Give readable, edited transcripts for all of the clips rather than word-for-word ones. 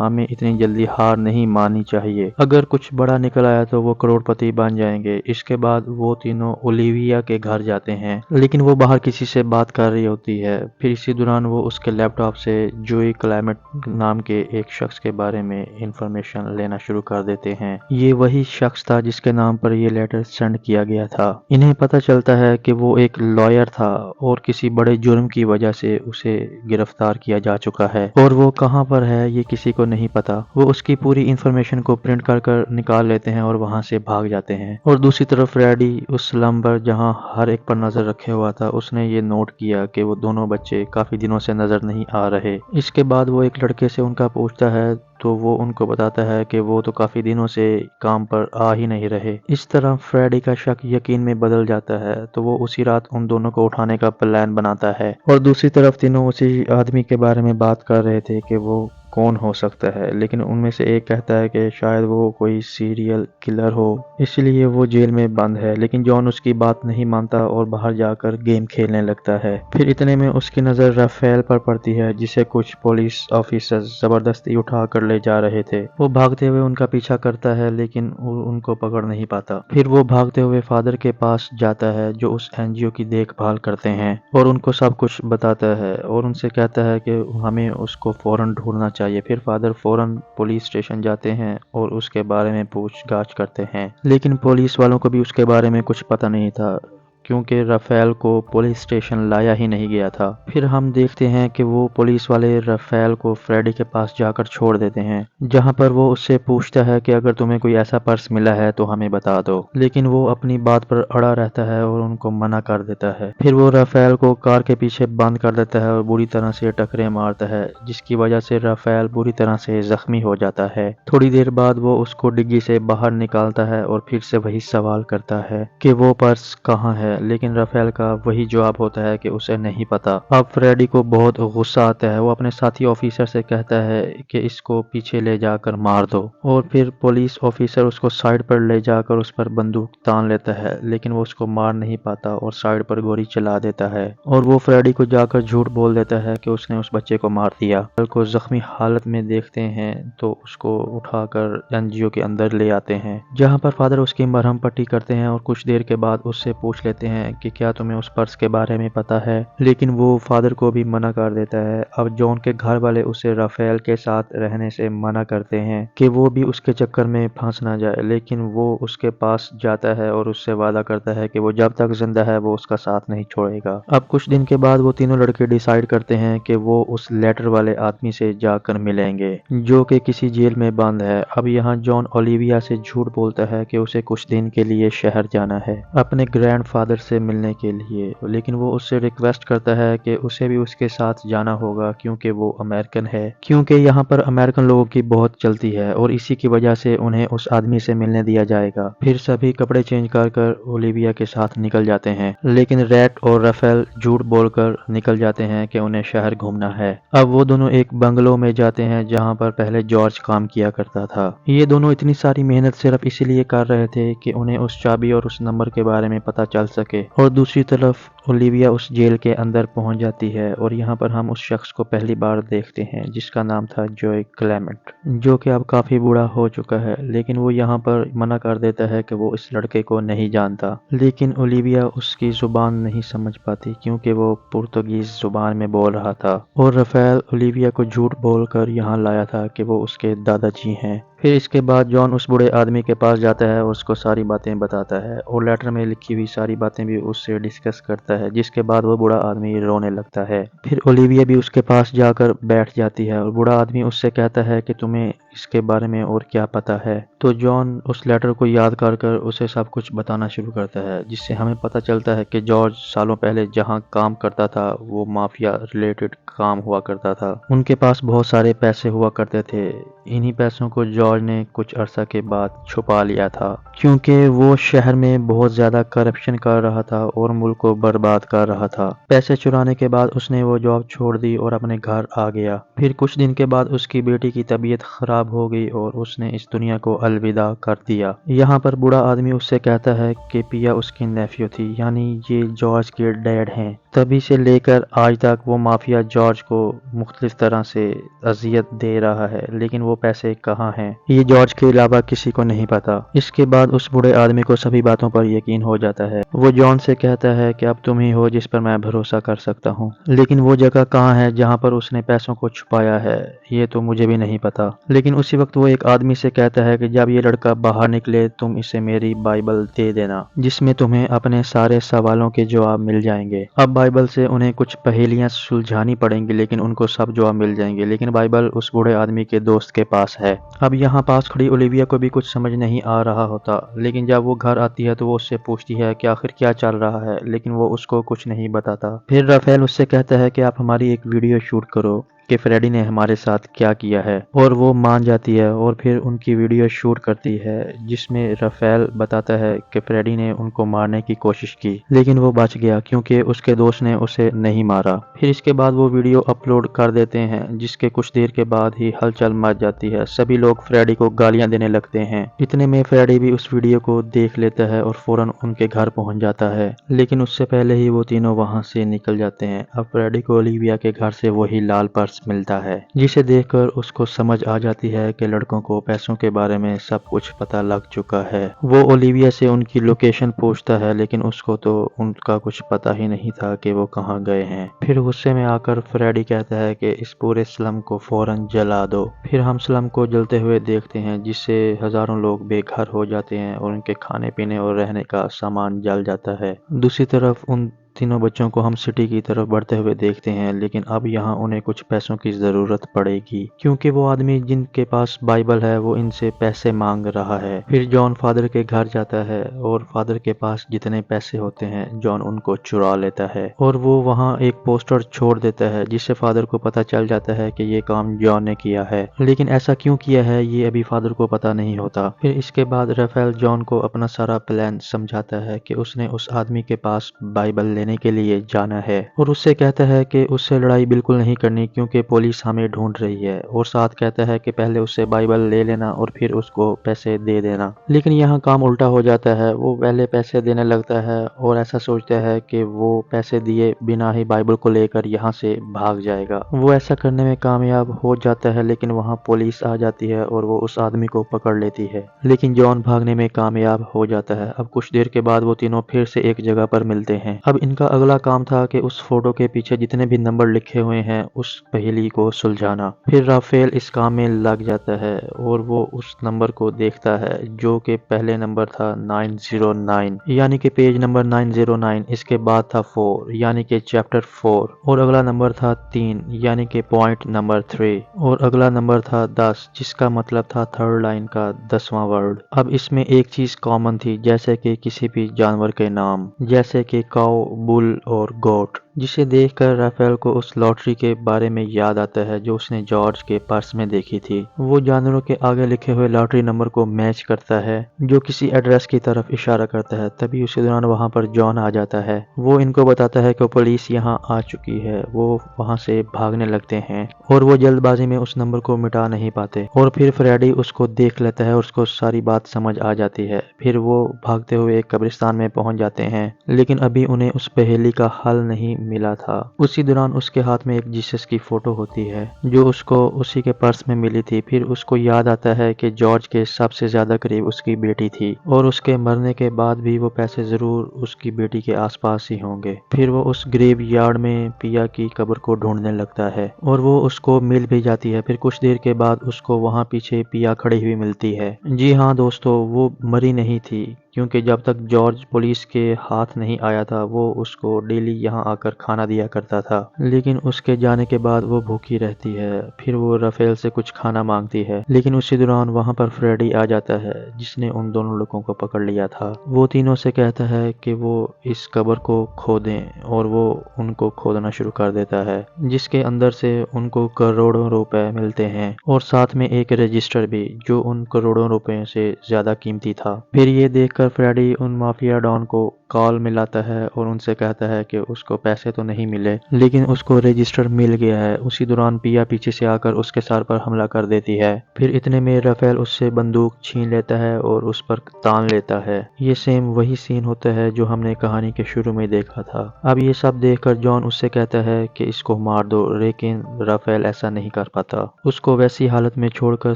ہمیں اتنی جلدی ہار نہیں ماننی چاہیے، اگر کچھ بڑا نکل آیا تو وہ کروڑپتی بن جائیں گے۔ اس کے بعد وہ تینوں اولیویا کے گھر جاتے ہیں، لیکن وہ باہر کسی سے بات کر رہی ہوتی ہے۔ پھر اسی دوران وہ اس کے لیپ ٹاپ سے جوئی کلیمنٹ نام کے ایک شخص کے بارے میں انفارمیشن لینا شروع کر دیتے ہیں۔ یہ وہی شخص تھا جس کے نام پر یہ لیٹر سینڈ کیا گیا تھا۔ انہیں پتہ چلتا ہے کہ وہ ایک لائر تھا اور کسی بڑے جرم کی وجہ سے اسے گرفتار کیا جا چکا ہے، اور وہ کہاں پر ہے یہ کسی کو نہیں پتا۔ وہ اس کی پوری انفارمیشن کو پرنٹ کر کر نکال لیتے ہیں اور وہاں سے بھاگ جاتے ہیں۔ اور دوسری طرف فریڈی اس سلم پر جہاں ہر ایک پر نظر رکھے ہوا تھا، اس نے یہ نوٹ کیا کہ وہ دونوں بچے کافی دنوں سے نظر نہیں آ رہے۔ اس کے بعد وہ ایک لڑکے سے ان کا پوچھتا ہے تو وہ ان کو بتاتا ہے کہ وہ تو کافی دنوں سے کام پر آ ہی نہیں رہے۔ اس طرح فریڈی کا شک یقین میں بدل جاتا ہے، تو وہ اسی رات ان دونوں کو اٹھانے کا پلان بناتا ہے۔ اور دوسری طرف تینوں اسی آدمی کے بارے میں بات کر رہے تھے کہ وہ کون ہو سکتا ہے، لیکن ان میں سے ایک کہتا ہے کہ شاید وہ کوئی سیریل کلر ہو، اس لیے وہ جیل میں بند ہے۔ لیکن جان اس کی بات نہیں مانتا اور باہر جا کر گیم کھیلنے لگتا ہے۔ پھر اتنے میں اس کی نظر رافیل پر پڑتی ہے، جسے کچھ پولیس آفیسر زبردستی اٹھا کر لے جا رہے تھے۔ وہ بھاگتے ہوئے ان کا پیچھا کرتا ہے لیکن وہ ان کو پکڑ نہیں پاتا۔ پھر وہ بھاگتے ہوئے فادر کے پاس جاتا ہے جو اس این جی او کی دیکھ بھال کرتے ہیں، اور ان کو سب کچھ بتاتا ہے اور ان سے کہتا ہے کہ ہمیں اس کو فوراً ڈھونڈنا چاہیے۔ پھر فادر فوراً پولیس اسٹیشن جاتے ہیں اور اس کے بارے میں پوچھ گچھ کرتے ہیں، لیکن پولیس والوں کو بھی اس کے بارے میں کچھ پتہ نہیں تھا، کیونکہ رافیل کو پولیس اسٹیشن لایا ہی نہیں گیا تھا۔ پھر ہم دیکھتے ہیں کہ وہ پولیس والے رافیل کو فریڈی کے پاس جا کر چھوڑ دیتے ہیں، جہاں پر وہ اس سے پوچھتا ہے کہ اگر تمہیں کوئی ایسا پرس ملا ہے تو ہمیں بتا دو، لیکن وہ اپنی بات پر اڑا رہتا ہے اور ان کو منع کر دیتا ہے۔ پھر وہ رافیل کو کار کے پیچھے بند کر دیتا ہے اور بری طرح سے ٹکرے مارتا ہے، جس کی وجہ سے رافیل بری طرح سے زخمی ہو جاتا ہے۔ تھوڑی دیر بعد وہ اس کو ڈگی سے باہر نکالتا ہے اور پھر سے وہی سوال کرتا ہے کہ وہ پرس کہاں ہے، لیکن رافیل کا وہی جواب ہوتا ہے کہ اسے نہیں پتا۔ اب فریڈی کو بہت غصہ آتا ہے، وہ اپنے ساتھی آفیسر سے کہتا ہے کہ اس کو پیچھے لے جا کر مار دو، اور پھر پولیس آفیسر اس کو سائیڈ پر لے جا کر اس پر بندوق تان لیتا ہے، لیکن وہ اس کو مار نہیں پاتا اور سائیڈ پر گولی چلا دیتا ہے، اور وہ فریڈی کو جا کر جھوٹ بول دیتا ہے کہ اس نے اس بچے کو مار دیا۔ فریڈی کو زخمی حالت میں دیکھتے ہیں تو اس کو اٹھا کر این جی او کے اندر لے آتے ہیں، جہاں پر فادر اس کی مرہم پٹی کرتے ہیں اور کچھ دیر کے بعد اس سے پوچھ لیتے ہیں کہ کیا تمہیں اس پرس کے بارے میں پتا ہے، لیکن وہ فادر کو بھی منع کر دیتا ہے۔ اب جان کے گھر والے اسے رافیل کے ساتھ رہنے سے منع کرتے ہیں کہ وہ بھی اس کے چکر میں پھنس نہ جائے، لیکن وہ اس کے پاس جاتا ہے اور اس سے وعدہ کرتا ہے کہ وہ جب تک زندہ ہے وہ اس کا ساتھ نہیں چھوڑے گا۔ اب کچھ دن کے بعد وہ تینوں لڑکے ڈیسائیڈ کرتے ہیں کہ وہ اس لیٹر والے آدمی سے جا کر ملیں گے جو کہ کسی جیل میں بند ہے۔ اب یہاں جان اولیویا سے جھوٹ بولتا ہے کہ اسے کچھ دن کے لیے شہر جانا ہے اپنے گرینڈ فادر سے ملنے کے لیے، لیکن وہ اس سے ریکویسٹ کرتا ہے کہ اسے بھی اس کے ساتھ جانا ہوگا کیونکہ وہ امریکن ہے، کیونکہ یہاں پر امریکن لوگوں کی بہت چلتی ہے اور اسی کی وجہ سے انہیں اس آدمی سے ملنے دیا جائے گا۔ پھر سبھی کپڑے چینج کر کر اولیویا کے ساتھ نکل جاتے ہیں، لیکن ریٹ اور رافیل جھوٹ بول کر نکل جاتے ہیں کہ انہیں شہر گھومنا ہے۔ اب وہ دونوں ایک بنگلو میں جاتے ہیں جہاں پر پہلے جارج کام کیا کرتا تھا۔ یہ دونوں اتنی ساری محنت صرف اسی لیے کر رہے تھے کہ انہیں اس چابی اور اس نمبر کے بارے میں پتہ چل سکے، اور دوسری طرف اولیویا اس جیل کے اندر پہنچ جاتی ہے اور یہاں پر ہم اس شخص کو پہلی بار دیکھتے ہیں جس کا نام تھا جوئی کلیمنٹ، جو کہ اب کافی بوڑھا ہو چکا ہے، لیکن وہ یہاں پر منع کر دیتا ہے کہ وہ اس لڑکے کو نہیں جانتا، لیکن اولیویا اس کی زبان نہیں سمجھ پاتی کیونکہ وہ پرتگیز زبان میں بول رہا تھا، اور رافیل اولیویا کو جھوٹ بول کر یہاں لایا تھا کہ وہ اس کے دادا جی ہیں۔ پھر اس کے بعد جان اس بوڑھے آدمی کے پاس جاتا ہے اور اس کو ساری باتیں بتاتا ہے اور لیٹر میں لکھی ہوئی ساری باتیں بھی اس سے ڈسکس کرتا ہے، جس کے بعد وہ بوڑھا آدمی رونے لگتا ہے۔ پھر اولیویا بھی اس کے پاس جا کر بیٹھ جاتی ہے اور بوڑھا آدمی اس سے کہتا ہے کہ تمہیں اس کے بارے میں اور کیا پتا ہے، تو جان اس لیٹر کو یاد کر کر اسے سب کچھ بتانا شروع کرتا ہے، جس سے ہمیں پتہ چلتا ہے کہ جارج سالوں پہلے جہاں کام کرتا تھا وہ مافیا ریلیٹڈ کام ہوا کرتا تھا، ان کے پاس بہت سارے پیسے ہوا کرتے تھے۔ انہی پیسوں کو جارج نے کچھ عرصہ کے بعد چھپا لیا تھا کیونکہ وہ شہر میں بہت زیادہ کرپشن کر رہا تھا اور ملک کو برباد کر رہا تھا۔ پیسے چرانے کے بعد اس نے وہ جاب چھوڑ دی اور اپنے گھر آ گیا۔ پھر کچھ دن کے بعد اس کی بیٹی کی طبیعت خراب ہو گئی اور اس نے اس دنیا کو الوداع کر دیا۔ یہاں پر بوڑھا آدمی اس سے کہتا ہے کہ پیا اس کی نیفیو تھی، یعنی یہ جارج کے ڈیڈ ہیں۔ تبھی سے لے کر آج تک وہ مافیا جارج کو مختلف طرح سے اذیت دے رہا ہے، لیکن وہ وہ پیسے کہاں ہیں یہ جارج کے علاوہ کسی کو نہیں پتا۔ اس کے بعد اس بوڑھے آدمی کو سبھی باتوں پر یقین ہو جاتا ہے۔ وہ جان سے کہتا ہے کہ اب تم ہی ہو جس پر میں بھروسہ کر سکتا ہوں، لیکن وہ جگہ کہاں ہے جہاں پر اس نے پیسوں کو چھپایا ہے یہ تو مجھے بھی نہیں پتا۔ لیکن اسی وقت وہ ایک آدمی سے کہتا ہے کہ جب یہ لڑکا باہر نکلے تم اسے میری بائبل دے دینا، جس میں تمہیں اپنے سارے سوالوں کے جواب مل جائیں گے۔ اب بائبل سے انہیں کچھ پہیلیاں سلجھانی پڑیں گی لیکن ان کو سب جواب مل جائیں گے، لیکن بائبل اس بوڑھے آدمی کے دوست کے پاس ہے۔ اب یہاں پاس کھڑی اولیویا کو بھی کچھ سمجھ نہیں آ رہا ہوتا، لیکن جب وہ گھر آتی ہے تو وہ اس سے پوچھتی ہے کہ آخر کیا چل رہا ہے، لیکن وہ اس کو کچھ نہیں بتاتا۔ پھر رافیل اس سے کہتا ہے کہ آپ ہماری ایک ویڈیو شوٹ کرو کہ فریڈی نے ہمارے ساتھ کیا کیا ہے، اور وہ مان جاتی ہے اور پھر ان کی ویڈیو شوٹ کرتی ہے جس میں رافیل بتاتا ہے کہ فریڈی نے ان کو مارنے کی کوشش کی لیکن وہ بچ گیا کیونکہ اس کے دوست نے اسے نہیں مارا۔ پھر اس کے بعد وہ ویڈیو اپلوڈ کر دیتے ہیں جس کے کچھ دیر کے بعد ہی ہلچل مچ جاتی ہے، سبھی لوگ فریڈی کو گالیاں دینے لگتے ہیں۔ اتنے میں فریڈی بھی اس ویڈیو کو دیکھ لیتا ہے اور فوراً ان کے گھر پہنچ جاتا ہے، لیکن اس سے پہلے ہی وہ تینوں وہاں سے نکل جاتے ہیں۔ اب فریڈی کو اولیویا کے گھر سے وہی لال پرس ملتا ہے جسے دیکھ کر اس کو سمجھ آ جاتی ہے کہ لڑکوں کو پیسوں کے بارے میں سب کچھ پتہ لگ چکا ہے۔ وہ اولیویا سے ان کی لوکیشن پوچھتا ہے لیکن اس کو تو ان کا کچھ پتہ ہی نہیں تھا کہ وہ کہاں گئے ہیں۔ پھر غصے میں آ کر فریڈی کہتا ہے کہ اس پورے سلم کو فوراً جلا دو۔ پھر ہم سلم کو جلتے ہوئے دیکھتے ہیں جس سے ہزاروں لوگ بے گھر ہو جاتے ہیں اور ان کے کھانے پینے اور رہنے کا سامان جل جاتا ہے۔ دوسری طرف ان تینوں بچوں کو ہم سٹی کی طرف بڑھتے ہوئے دیکھتے ہیں، لیکن اب یہاں انہیں کچھ پیسوں کی ضرورت پڑے گی کیونکہ وہ آدمی جن کے پاس بائبل ہے وہ ان سے پیسے مانگ رہا ہے۔ پھر جان فادر کے گھر جاتا ہے اور فادر کے پاس جتنے پیسے ہوتے ہیں جان ان کو چرا لیتا ہے اور وہ وہاں ایک پوسٹر چھوڑ دیتا ہے جس سے فادر کو پتہ چل جاتا ہے کہ یہ کام جان نے کیا ہے، لیکن ایسا کیوں کیا ہے یہ ابھی فادر کو پتہ نہیں ہوتا۔ پھر اس کے بعد رافیل جان کو اپنا سارا پلان سمجھاتا ہے کہ اس نے اس آدمی کے پاس بائبل لینے کے لیے جانا ہے اور اس سے کہتا ہے کہ اس سے لڑائی بالکل نہیں کرنی کیونکہ پولیس ہمیں ڈھونڈ رہی ہے، اور ساتھ کہتا ہے کہ پہلے اس سے بائبل لے لینا اور پھر اس کو پیسے دے دینا۔ لیکن یہاں کام الٹا ہو جاتا ہے، وہ پہلے پیسے دینے لگتا ہے اور ایسا سوچتا ہے کہ وہ پیسے دیے بنا ہی بائبل کو لے کر یہاں سے بھاگ جائے گا۔ وہ ایسا کرنے میں کامیاب ہو جاتا ہے لیکن وہاں پولیس آ جاتی ہے اور وہ اس آدمی کو پکڑ لیتی ہے، لیکن جان بھاگنے میں کامیاب ہو جاتا ہے۔ اب کچھ دیر کے بعد وہ تینوں پھر سے ایک جگہ پر ملتے ہیں۔ اب ان کا اگلا کام تھا کہ اس فوٹو کے پیچھے جتنے بھی نمبر لکھے ہوئے ہیں اس پہیلی کو سلجھانا۔ پھر رافیل اس کام میں لگ جاتا ہے اور وہ اس نمبر کو دیکھتا ہے جو کہ پہلے نمبر تھا 909 یعنی کہ پیج نمبر 909، اس کے بعد تھا 4 یعنی کہ چیپٹر 4، اور اگلا نمبر تھا 3 یعنی کہ پوائنٹ نمبر 3، اور اگلا نمبر تھا 10 جس کا مطلب تھا تھرڈ لائن کا 10واں ورڈ۔ اب اس میں ایک چیز کامن تھی جیسے کہ کسی بھی جانور کے نام، جیسے کہ کاؤ، بل اور گوٹ، جسے دیکھ کر رافیل کو اس لاٹری کے بارے میں یاد آتا ہے جو اس نے جارج کے پرس میں دیکھی تھی۔ وہ جانوروں کے آگے لکھے ہوئے لاٹری نمبر کو میچ کرتا ہے جو کسی ایڈریس کی طرف اشارہ کرتا ہے۔ تبھی اسی دوران وہاں پر جان آ جاتا ہے، وہ ان کو بتاتا ہے کہ پولیس یہاں آ چکی ہے۔ وہ وہاں سے بھاگنے لگتے ہیں اور وہ جلد بازی میں اس نمبر کو مٹا نہیں پاتے، اور پھر فریڈی اس کو دیکھ لیتا ہے اور اس کو ساری بات سمجھ آ جاتی ہے۔ پھر وہ بھاگتے ہوئے ایک قبرستان میں پہنچ جاتے ہیں لیکن ابھی انہیں اس پہیلی کا حل نہیں ملا تھا۔ اسی دوران اس کے ہاتھ میں ایک جیسس کی فوٹو ہوتی ہے جو اس کو اسی کے پرس میں ملی تھی۔ پھر اس کو یاد آتا ہے کہ جارج کے سب سے زیادہ قریب اس کی بیٹی تھی اور اس کے مرنے کے بعد بھی وہ پیسے ضرور اس کی بیٹی کے آس پاس ہی ہوں گے۔ پھر وہ اس گریو یارڈ میں پیا کی قبر کو ڈھونڈنے لگتا ہے اور وہ اس کو مل بھی جاتی ہے۔ پھر کچھ دیر کے بعد اس کو وہاں پیچھے پیا کھڑی ہوئی ملتی ہے۔ جی ہاں دوستو، وہ مری نہیں تھی کیونکہ جب تک جارج پولیس کے ہاتھ نہیں آیا تھا وہ اس کو ڈیلی یہاں آ کر کھانا دیا کرتا تھا، لیکن اس کے جانے کے بعد وہ بھوکی رہتی ہے۔ پھر وہ رافیل سے کچھ کھانا مانگتی ہے لیکن اسی دوران وہاں پر فریڈی آ جاتا ہے جس نے ان دونوں لوگوں کو پکڑ لیا تھا۔ وہ تینوں سے کہتا ہے کہ وہ اس قبر کو کھودیں اور وہ ان کو کھودنا شروع کر دیتا ہے جس کے اندر سے ان کو کروڑوں روپے ملتے ہیں اور ساتھ میں ایک رجسٹر بھی جو ان کروڑوں روپے سے زیادہ قیمتی تھا۔ پھر یہ دیکھ کر فریڈی ان مافیا ڈان کو کال ملاتا ہے اور ان سے کہتا ہے کہ اس کو پیسے تو نہیں ملے لیکن اس کو رجسٹر مل گیا ہے۔ اسی دوران پیا پیچھے سے آ کر اس کے سر پر حملہ کر دیتی ہے۔ پھر اتنے میں رافیل اس سے بندوق چھین لیتا ہے اور اس پر تان لیتا ہے۔ یہ سیم وہی سین ہوتا ہے جو ہم نے کہانی کے شروع میں دیکھا تھا۔ اب یہ سب دیکھ کر جان اس سے کہتا ہے کہ اس کو مار دو، لیکن رافیل ایسا نہیں کر پاتا۔ اس کو ویسی حالت میں چھوڑ کر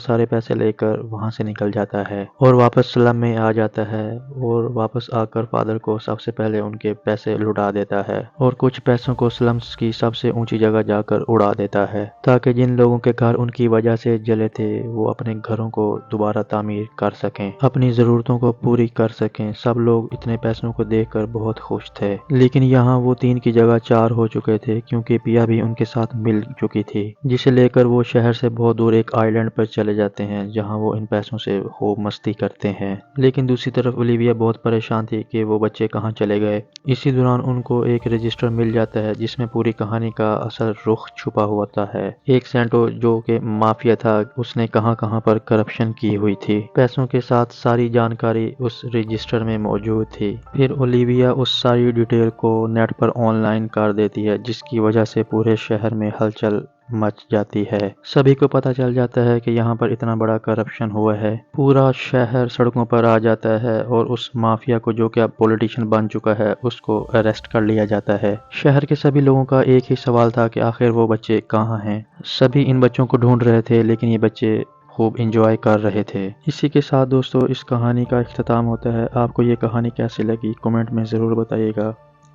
سارے پیسے لے کر وہاں سے نکل جاتا ہے اور واپس سلم میں آ جاتا ہے اور واپس آ کر فادر کو سب سے پہلے ان کے پیسے لٹا دیتا ہے اور کچھ پیسوں کو سلمز کی سب سے اونچی جگہ جا کر اڑا دیتا ہے تاکہ جن لوگوں کے گھر ان کی وجہ سے جلے تھے وہ اپنے گھروں کو دوبارہ تعمیر کر سکیں، اپنی ضرورتوں کو پوری کر سکیں۔ سب لوگ اتنے پیسوں کو دیکھ کر بہت خوش تھے، لیکن یہاں وہ 3 کی جگہ 4 ہو چکے تھے کیونکہ پیا بھی ان کے ساتھ مل چکی تھی، جسے لے کر وہ شہر سے بہت دور ایک آئی لینڈ پر چلے جاتے ہیں جہاں وہ ان پیسوں سے خوب مستی کرتے ہیں۔ لیکن دوسری طرف اولیویا بہت پریشان تھی کہ وہ بچے کہاں چلے گئے۔ اسی دوران ان کو ایک رجسٹر مل جاتا ہے جس میں پوری کہانی کا اصل رخ چھپا ہوتا ہے۔ ایک سینٹو جو کہ مافیا تھا، اس نے کہاں کہاں پر کرپشن کی ہوئی تھی، پیسوں کے ساتھ ساری جانکاری اس رجسٹر میں موجود تھی۔ پھر اولیویا اس ساری ڈیٹیل کو نیٹ پر آن لائن کر دیتی ہے جس کی وجہ سے پورے شہر میں ہلچل مچ جاتی ہے۔ سبھی کو پتہ چل جاتا ہے کہ یہاں پر اتنا بڑا کرپشن ہوا ہے۔ پورا شہر سڑکوں پر آ جاتا ہے اور اس مافیا کو جو کہ اب پولیٹیشین بن چکا ہے اس کو اریسٹ کر لیا جاتا ہے۔ شہر کے سبھی لوگوں کا ایک ہی سوال تھا کہ آخر وہ بچے کہاں ہیں۔ سبھی ان بچوں کو ڈھونڈ رہے تھے لیکن یہ بچے خوب انجوائے کر رہے تھے۔ اسی کے ساتھ دوستو اس کہانی کا اختتام ہوتا ہے۔ آپ کو یہ کہانی کیسی لگی کمنٹ میں ضرور بتائیے گا۔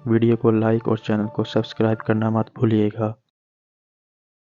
ویڈیو کو لائک اور چینل کو سبسکرائب کرنا مت بھولیے گا۔